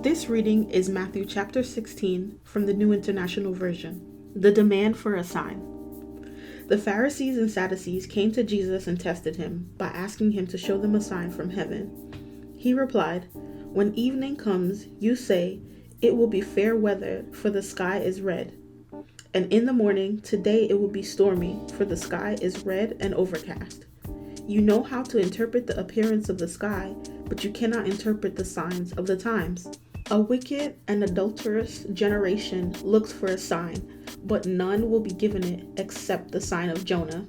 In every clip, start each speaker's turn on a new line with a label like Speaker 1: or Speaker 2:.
Speaker 1: This reading is Matthew chapter 16 from the New International Version. The demand for a sign. The Pharisees and Sadducees came to Jesus and tested him by asking him to show them a sign from heaven. He replied, "When evening comes, you say, 'It will be fair weather, for the sky is red.' And in the morning, 'Today it will be stormy, for the sky is red and overcast.' You know how to interpret the appearance of the sky, but you cannot interpret the signs of the times. A wicked and adulterous generation looks for a sign, but none will be given it except the sign of Jonah."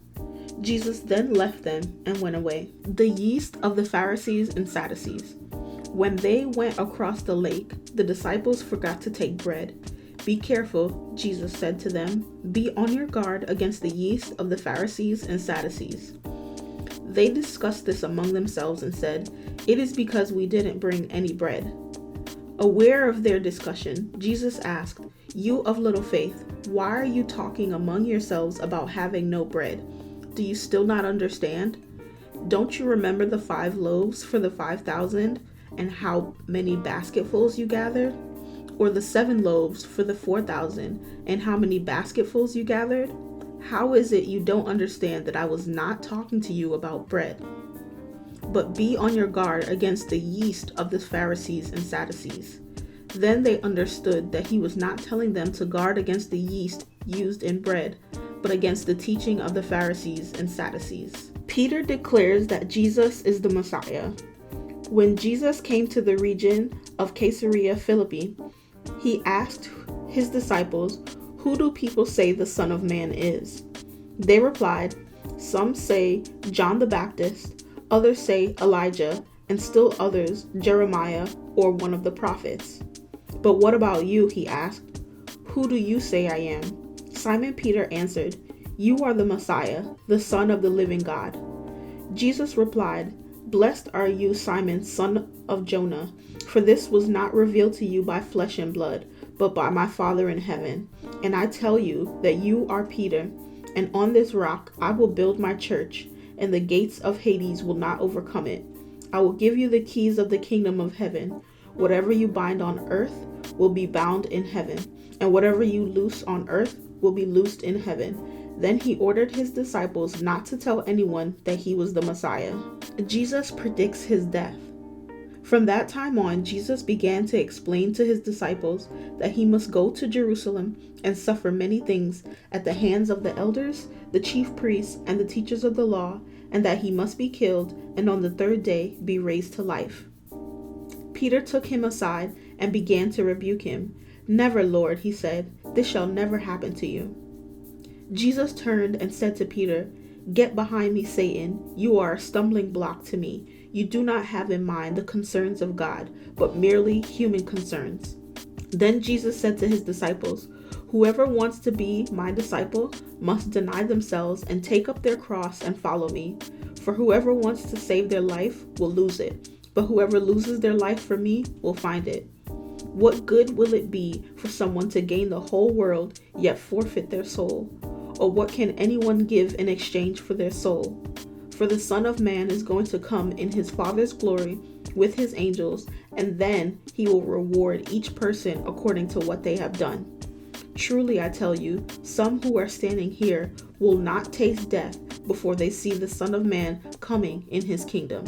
Speaker 1: Jesus then left them and went away. The yeast of the Pharisees and Sadducees. When they went across the lake, the disciples forgot to take bread. "Be careful," Jesus said to them. "Be on your guard against the yeast of the Pharisees and Sadducees." They discussed this among themselves and said, "It is because we didn't bring any bread." Aware of their discussion, Jesus asked, "You of little faith, why are you talking among yourselves about having no bread? Do you still not understand? Don't you remember the 5 loaves for the 5,000 and how many basketfuls you gathered? Or the 7 loaves for the 4,000 and how many basketfuls you gathered? How is it you don't understand that I was not talking to you about bread? But be on your guard against the yeast of the Pharisees and Sadducees." Then they understood that he was not telling them to guard against the yeast used in bread, but against the teaching of the Pharisees and Sadducees. Peter declares that Jesus is the Messiah. When Jesus came to the region of Caesarea Philippi, he asked his disciples, "Who do people say the Son of Man is?" They replied, "Some say John the Baptist, others say Elijah, and still others Jeremiah or one of the prophets." "But what about you?" he asked. "Who do you say I am?" Simon Peter answered, "You are the Messiah, the Son of the living God." Jesus replied, "Blessed are you, Simon, son of Jonah, for this was not revealed to you by flesh and blood, but by my Father in heaven. And I tell you that you are Peter, and on this rock I will build my church, and the gates of Hades will not overcome it. I will give you the keys of the kingdom of heaven. Whatever you bind on earth will be bound in heaven, and whatever you loose on earth will be loosed in heaven." Then he ordered his disciples not to tell anyone that he was the Messiah. Jesus predicts his death. From that time on, Jesus began to explain to his disciples that he must go to Jerusalem and suffer many things at the hands of the elders, the chief priests, and the teachers of the law, and that he must be killed and on the 3rd day be raised to life. Peter took him aside and began to rebuke him. "Never, Lord," he said, "this shall never happen to you." Jesus turned and said to Peter, "Get behind me, Satan. You are a stumbling block to me. You do not have in mind the concerns of God, but merely human concerns." Then Jesus said to his disciples, "Whoever wants to be my disciple must deny themselves and take up their cross and follow me. For whoever wants to save their life will lose it, but whoever loses their life for me will find it. What good will it be for someone to gain the whole world yet forfeit their soul? Or what can anyone give in exchange for their soul? For the Son of Man is going to come in his Father's glory with his angels, and then he will reward each person according to what they have done. Truly I tell you, some who are standing here will not taste death before they see the Son of Man coming in his kingdom."